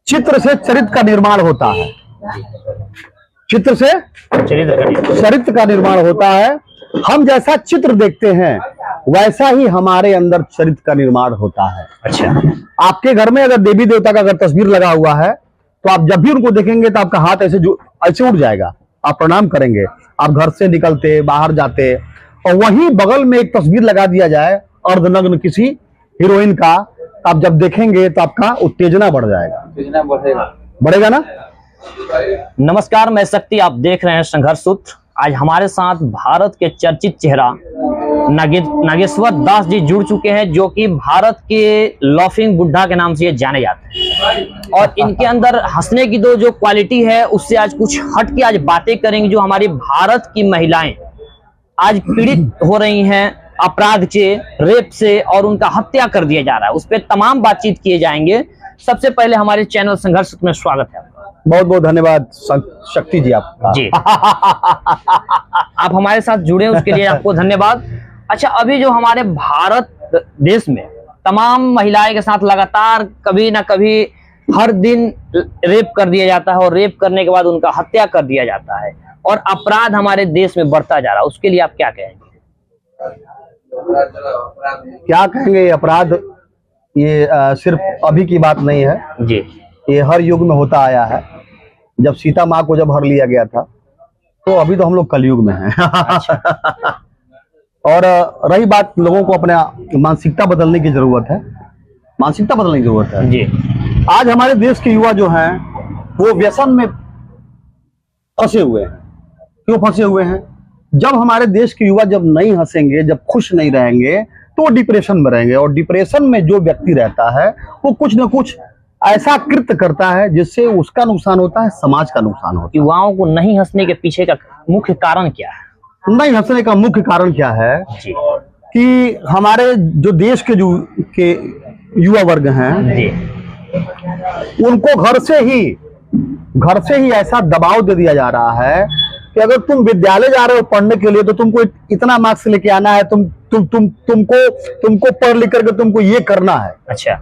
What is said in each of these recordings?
चित्र से चरित्र का निर्माण होता है। चित्र से चरित्र का निर्माण होता है। हम जैसा चित्र देखते हैं वैसा ही हमारे अंदर चरित्र का निर्माण होता है। अच्छा, आपके घर में अगर देवी देवता का अगर तस्वीर लगा हुआ है तो आप जब भी उनको देखेंगे तो आपका हाथ ऐसे उठ जाएगा, आप प्रणाम करेंगे। आप घर से निकलते बाहर जाते और वहीं बगल में एक तस्वीर लगा दिया जाए अर्धनग्न किसी हीरोइन का, आप जब देखेंगे तो आपका उत्तेजना बढ़ जाएगा, बढ़ेगा ना। नमस्कार, मैं शक्ति, आप देख रहे हैं संघर्ष सूत्र। आज हमारे साथ भारत के चर्चित चेहरा नागेश्वर दास जी जुड़ चुके हैं, जो कि भारत के लॉफिंग बुड्ढा के नाम से ये जाने जाते हैं। और इनके अंदर हंसने की जो क्वालिटी है उससे आज कुछ हट के आज बातें करेंगे। जो हमारी भारत की महिलाएं आज पीड़ित हो रही हैं अपराध से, रेप से, और उनका हत्या कर दिया जा रहा है, उस पर तमाम बातचीत किए जाएंगे। सबसे पहले हमारे चैनल संघर्ष में स्वागत है आपका। बहुत बहुत धन्यवाद शक्ति जी आपका। जी आप हमारे साथ जुड़े उसके लिए आपको धन्यवाद। अच्छा, अभी जो हमारे भारत देश में तमाम महिलाएं के साथ लगातार कभी ना कभी हर दिन रेप कर दिया जाता है और रेप करने के बाद उनका हत्या कर दिया जाता है और अपराध हमारे देश में बढ़ता जा रहा है, उसके लिए आप क्या कहेंगे? क्या कहेंगे, अपराध ये सिर्फ अभी की बात नहीं है जी, ये हर युग में होता आया है। जब सीता माँ को जब हर लिया गया था तो अभी तो हम लोग कलयुग में हैं। और रही बात, लोगों को अपने मानसिकता बदलने की जरूरत है, मानसिकता बदलने की जरूरत है जी। आज हमारे देश के युवा जो हैं वो व्यसन में फंसे हुए हैं। क्यों फंसे हुए हैं? जब हमारे देश के युवा जब नहीं हंसेंगे, जब खुश नहीं रहेंगे तो वो डिप्रेशन में रहेंगे, और डिप्रेशन में जो व्यक्ति रहता है वो कुछ न कुछ ऐसा कृत्य करता है जिससे उसका नुकसान होता है, समाज का नुकसान होता है। युवाओं को नहीं हंसने के पीछे का मुख्य कारण क्या है? नहीं हंसने का मुख्य कारण क्या है जी, कि हमारे जो देश के युवा वर्ग हैं जी, उनको घर से ही ऐसा दबाव दे दिया जा रहा है कि अगर तुम विद्यालय जा रहे हो पढ़ने के लिए तो तुमको इतना मार्क्स लेके आना है, तुमको पढ़ लिख करके तुमको ये करना है। अच्छा,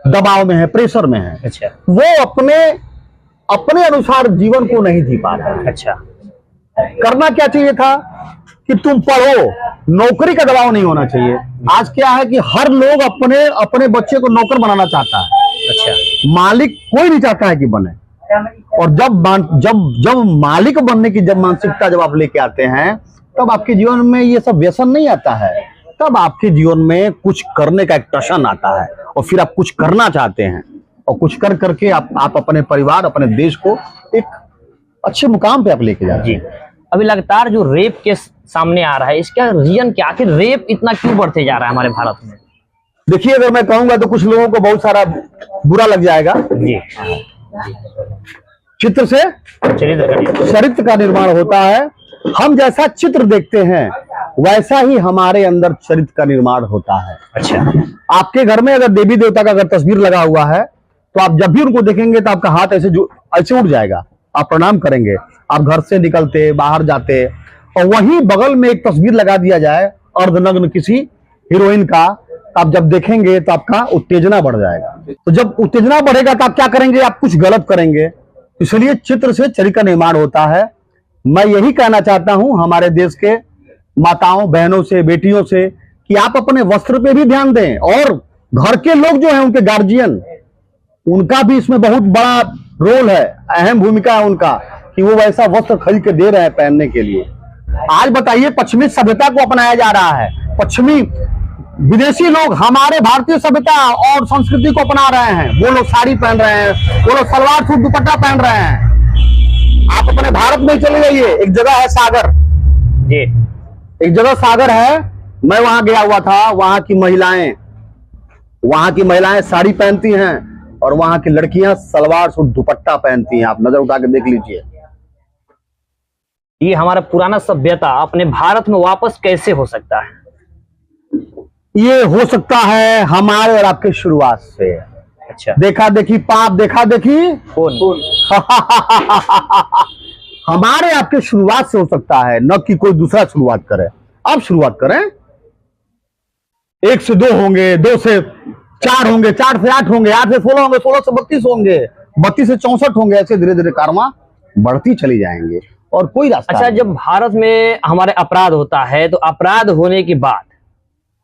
दबाव में है, प्रेशर में है। अच्छा, वो अपने अनुसार जीवन को नहीं जी पा रहा है। अच्छा, करना क्या चाहिए था कि तुम पढ़ो, नौकरी का दबाव नहीं होना चाहिए। आज क्या है कि हर लोग अपने बच्चे को नौकर बनाना चाहता है। अच्छा, मालिक कोई नहीं चाहता है कि बने। और जब मालिक बनने की जब मानसिकता जब आप लेके आते हैं तब आपके जीवन में ये सब व्यसन नहीं आता है, तब आपके जीवन में कुछ करने का एक टशन आता है और फिर आप कुछ करना चाहते हैं और कुछ कर करके आप अपने परिवार, अपने देश को एक अच्छे मुकाम पे आप लेके जाते हैं। अभी लगातार जो रेप के सामने आ रहा है, इसका रीजन क्या? आखिर रेप इतना क्यों बढ़ते जा रहा है हमारे भारत में? देखिए, अगर मैं कहूंगा तो कुछ लोगों को बहुत सारा बुरा लग जाएगा। जी, चित्र से चरित्र का निर्माण होता है। हम जैसा चित्र देखते हैं वैसा ही हमारे अंदर चरित्र का निर्माण होता है। अच्छा, आपके घर में अगर देवी देवता का अगर तस्वीर लगा हुआ है तो आप जब भी उनको देखेंगे तो आपका हाथ ऐसे उठ जाएगा, आप प्रणाम करेंगे। आप घर से निकलते बाहर जाते और वहीं बगल में एक तस्वीर लगा दिया जाए अर्धनग्न किसी हीरोइन का, आप जब देखेंगे तो आपका उत्तेजना बढ़ जाएगा। तो जब उत्तेजना बढ़ेगा तो आप क्या करेंगे? आप कुछ गलत करेंगे। इसलिए चित्र से चरित्र का निर्माण होता है। मैं यही कहना चाहता हूं हमारे देश के माताओं, बहनों से, बेटियों से कि आप अपने वस्त्र पे भी ध्यान दें, और घर के लोग जो हैं, उनके गार्जियन, उनका भी इसमें बहुत बड़ा रोल है, अहम भूमिका है उनका, कि वो वैसा वस्त्र खरीद के दे रहे हैं पहनने के लिए। आज बताइए, पश्चिमी सभ्यता को अपनाया जा रहा है, पश्चिमी विदेशी लोग हमारे भारतीय सभ्यता और संस्कृति को अपना रहे हैं। वो लोग साड़ी पहन रहे हैं, वो लोग सलवार सूट दुपट्टा पहन रहे हैं। आप अपने भारत में चले जाइए, एक जगह है सागर जी, एक जगह सागर है, मैं वहां गया हुआ था। वहां की महिलाएं साड़ी पहनती हैं और वहां की लड़कियां सलवार सूट दुपट्टा पहनती हैं। आप नजर उठा के देख लीजिए। ये हमारा पुराना सभ्यता अपने भारत में वापस कैसे हो सकता है? ये हो सकता है हमारे और आपके शुरुआत से। अच्छा, देखा देखी पाप देखा देखी कौन? हमारे आपके शुरुआत से हो सकता है, न कि कोई दूसरा शुरुआत करे। अब शुरुआत करें, 1 से 2 होंगे, 2 से 4 होंगे, 4 से 8 होंगे, 8 से 16 होंगे, 16 से 32 होंगे, 32 से 64 होंगे, ऐसे धीरे धीरे कारमा बढ़ती चली जाएंगे और कोई रास्ता अच्छा, नहीं। जब भारत में हमारे अपराध होता है तो अपराध होने के बाद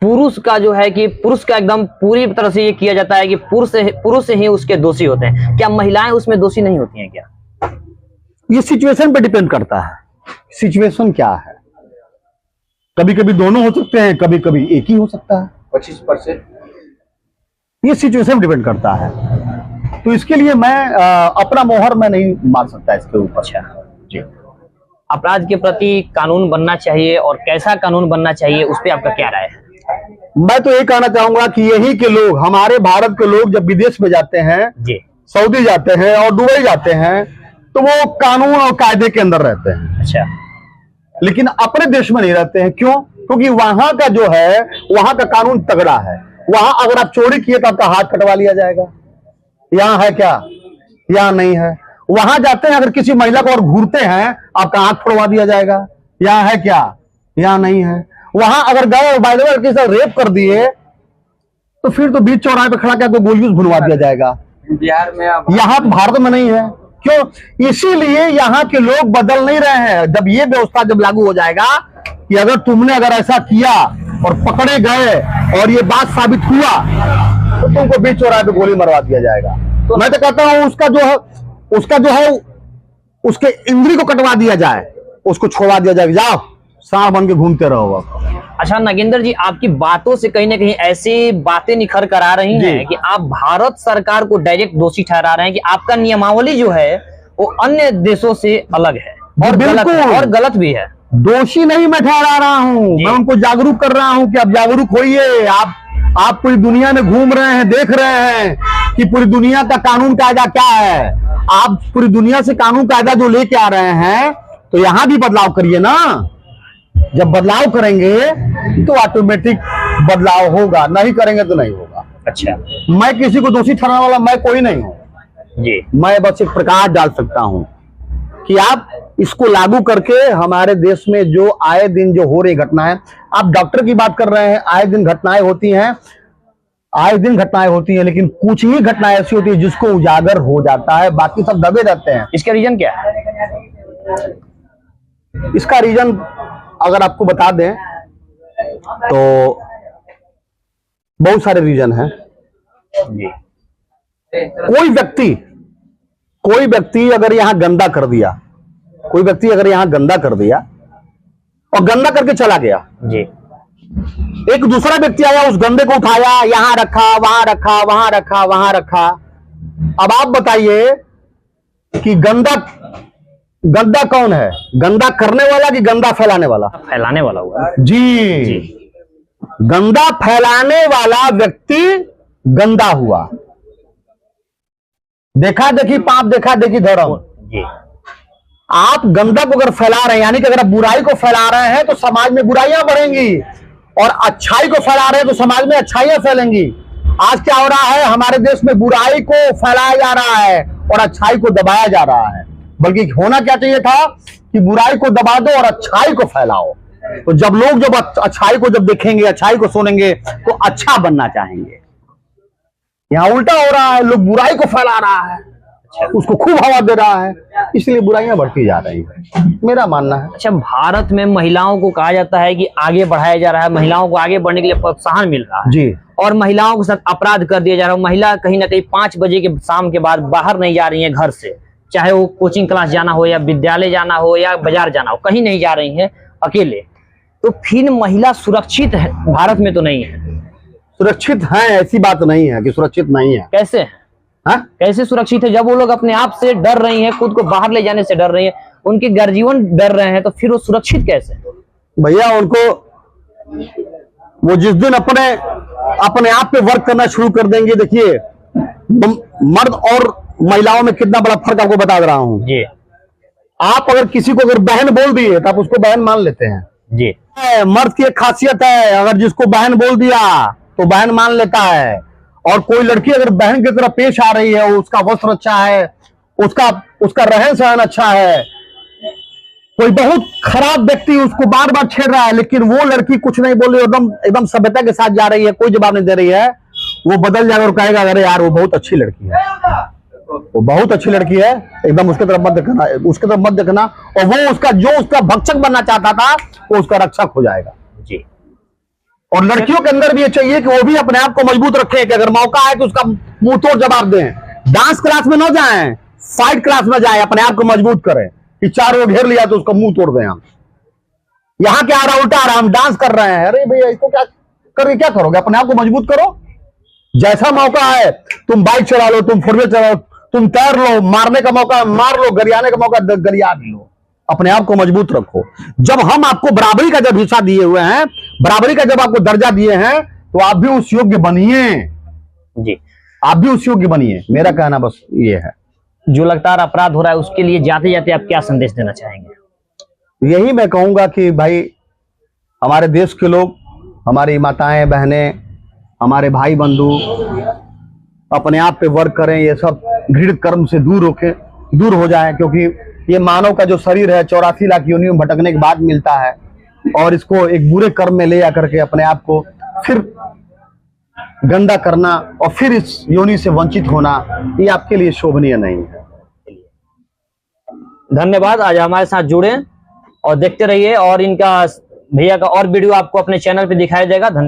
पुरुष का जो है कि पुरुष का एकदम पूरी तरह से ये किया जाता है कि पुरुष ही उसके दोषी होते हैं। क्या महिलाएं उसमें दोषी नहीं होती हैं क्या? ये सिचुएशन पे डिपेंड करता है, सिचुएशन क्या है। कभी कभी दोनों हो सकते हैं, कभी कभी एक ही हो सकता है। 25%। ये सिचुएशन डिपेंड करता है, तो इसके लिए मैं अपना मोहर मैं नहीं मार सकता इसके ऊपर। अच्छा जी, अपराध के प्रति कानून बनना चाहिए और कैसा कानून बनना चाहिए उस पर आपका क्या राय है? मैं तो ये कहना चाहूंगा कि यही के लोग, हमारे भारत के लोग जब विदेश में जाते हैं, जी, सऊदी जाते हैं और दुबई जाते हैं, तो वो कानून और कायदे के अंदर रहते हैं। अच्छा, लेकिन अपने देश में नहीं रहते हैं। क्यों? क्योंकि वहां का जो है, वहां का कानून तगड़ा है। वहां अगर आप चोरी किए तो आपका हाथ कटवा लिया जाएगा। यहाँ है क्या? यहाँ नहीं है। वहां जाते हैं, अगर किसी महिला को और घूरते हैं, आपका हाथ फोड़वा दिया जाएगा। यहाँ है क्या? यहाँ नहीं है। वहां अगर गए और बाय द वे किसी से रेप कर दिए तो फिर तो बीच चौराहे पे खड़ा करके गोलियों से भुनवा दिया जाएगा। बिहार में अब यहाँ भारत में नहीं है। क्यों? इसीलिए यहाँ के लोग बदल नहीं रहे हैं। जब ये व्यवस्था जब लागू हो जाएगा कि अगर ऐसा किया और पकड़े गए और ये बात साबित हुआ तो तुमको बीच चौराहे पे गोली मरवा दिया जाएगा। तो मैं तो कहता हूँ उसका जो है उसके इंद्री को कटवा दिया जाए, उसको छोड़वा दिया जाए। जाओ सांप बन के घूमते रहो। अब अच्छा नागेंद्र जी, आपकी बातों से कहीं ना कहीं ऐसी बातें निखर कर आ रही हैं कि आप भारत सरकार को डायरेक्ट दोषी ठहरा रहे हैं कि आपका नियमावली जो है वो अन्य देशों से अलग है और गलत भी है। दोषी नहीं मैं ठहरा रहा हूँ, मैं उनको जागरूक कर रहा हूँ कि आप जागरूक होइए। आप पूरी दुनिया में घूम रहे हैं, देख रहे हैं कि पूरी दुनिया का कानून कायदा क्या है। आप पूरी दुनिया से कानून कायदा जो लेके आ रहे हैं, तो यहाँ भी बदलाव करिए ना। जब बदलाव करेंगे तो ऑटोमेटिक बदलाव होगा, नहीं करेंगे तो नहीं होगा। अच्छा, मैं किसी को दोषी ठहराने वाला मैं कोई नहीं हूँ जी। मैं बस एक प्रकाश डाल सकता हूँ कि आप इसको लागू करके हमारे देश में जो आए दिन जो हो रही घटनाएं, आप डॉक्टर की बात कर रहे हैं, आए दिन घटनाएं होती हैं, लेकिन कुछ ही घटनाएं ऐसी होती है जिसको उजागर हो जाता है, बाकी सब दबे रहते हैं। इसका रीजन क्या है? इसका रीजन अगर आपको बता दें तो बहुत सारे रीजन हैं जी। कोई व्यक्ति अगर यहां गंदा कर दिया, और गंदा करके चला गया जी, एक दूसरा व्यक्ति आया, उस गंदे को उठाया, यहां रखा, वहां रखा। अब आप बताइए कि गंदा कौन है? गंदा करने वाला कि गंदा फैलाने वाला? फैलाने वाला हुआ जी। गंदा फैलाने वाला व्यक्ति गंदा हुआ। देखा देखी पाप, देखा देखी धर्म जी। आप गंदा को अगर फैला रहे हैं, यानी कि अगर आप बुराई को फैला रहे हैं तो समाज में बुराइयां बढ़ेंगी, और अच्छाई को फैला रहे हैं तो समाज में अच्छाइयां फैलेंगी। आज क्या हो रहा है? हमारे देश में बुराई को फैलाया जा रहा है और अच्छाई को दबाया जा रहा है। बल्कि होना क्या चाहिए था कि बुराई को दबा दो और अच्छाई को फैलाओ। तो जब लोग अच्छाई को जब देखेंगे, अच्छाई को सुनेंगे, तो अच्छा बनना चाहेंगे। यहाँ उल्टा हो रहा है, लोग बुराई को फैला रहा है, उसको खूब हवा दे रहा है, इसलिए बुराइयां बढ़ती जा रही है, मेरा मानना है। अच्छा, भारत में महिलाओं को कहा जाता है कि आगे बढ़ाया जा रहा है, महिलाओं को आगे बढ़ने के लिए प्रोत्साहन मिल रहा है जी, और महिलाओं के साथ अपराध कर दिया जा रहा है। महिला कहीं ना कहीं 5 बजे के शाम के बाद बाहर नहीं जा रही है घर से, चाहे वो कोचिंग क्लास जाना हो या विद्यालय जाना हो या बाजार जाना हो, कहीं नहीं जा रही है अकेले। तो फिर महिला सुरक्षित है भारत में? तो नहीं है। सुरक्षित है, ऐसी बात नहीं है कि सुरक्षित नहीं है। कैसे? हाँ? कैसे सुरक्षित है जब वो लोग अपने आप से डर रही हैं, खुद को बाहर ले जाने से डर रही हैं, उनके गर्जीवन डर रहे हैं, तो फिर वो सुरक्षित कैसे? भैया उनको, वो जिस दिन अपने आप पे वर्क करना शुरू कर देंगे, देखिए मर्द और महिलाओं में कितना बड़ा फर्क आपको बता रहा हूं जी। आप अगर किसी को अगर बहन बोल दिए तो आप उसको बहन मान लेते हैं जी। मर्द की एक खासियत है, अगर जिसको बहन बोल दिया तो बहन मान लेता है। और कोई लड़की अगर बहन की तरफ पेश आ रही है, उसका वस्त्र अच्छा है, उसका रहन सहन अच्छा है, कोई बहुत खराब व्यक्ति उसको बार बार छेड़ रहा है, लेकिन वो लड़की कुछ नहीं बोल रही, एकदम सभ्यता के साथ जा रही है, कोई जवाब नहीं दे रही है, वो बदल जाएगा और कहेगा अरे यार वो बहुत अच्छी लड़की है, वो बहुत अच्छी लड़की है, एकदम उसके तरफ मत देखना, उसके तरफ मत देखना। और वो उसका जो उसका भक्षक बनना चाहता था वो उसका रक्षक हो जाएगा जी। और लड़कियों के अंदर भी ये चाहिए कि वो भी अपने आप को मजबूत रखें कि अगर मौका है तो उसका मुंह तोड़ जवाब दें। डांस क्लास में न जाएं, फाइट क्लास में जाएं, अपने आप को मजबूत करें कि चार वो घेर लिया तो उसका मुंह तोड़ दें। हम यहाँ क्या आ रहा, उल्टा आ रहा, हम डांस कर रहे हैं। अरे भैया इसको क्या करके क्या करोगे, अपने आप को मजबूत करो। जैसा मौका है तुम बाइक चला लो, तुम फोर व्हीलर चलाओ, तुम तैर लो, मारने का मौका मार लो, गरियाने का मौका गरिया भी लो। अपने आप को मजबूत रखो। जब हम आपको बराबरी का जब हिस्सा दिए हुए हैं, बराबरी का जब आपको दर्जा दिए हैं, तो आप भी उस योग्य बनिए जी। आप भी उस योग्य बनिए। मेरा कहना बस ये है। जो लगातार अपराध हो रहा है उसके लिए जाते जाते आप क्या संदेश देना चाहेंगे? यही मैं कहूंगा कि भाई हमारे देश के लोग, हमारी माताएं बहनें, हमारे भाई बंधु अपने आप पे वर्क करें, ये सब घृणित कर्म से दूर हो जाएं, क्योंकि ये मानव का जो शरीर है 84 लाख योनियों में भटकने के बाद मिलता है और इसको एक बुरे कर्म में ले जाकर के अपने आप को फिर गंदा करना और फिर इस योनि से वंचित होना, ये आपके लिए शोभनीय नहीं है। धन्यवाद, आज हमारे साथ जुड़े और देखते रहिए और इनका भैया का और वीडियो आपको अपने चैनल पे दिखाया जाएगा। धन्यवाद।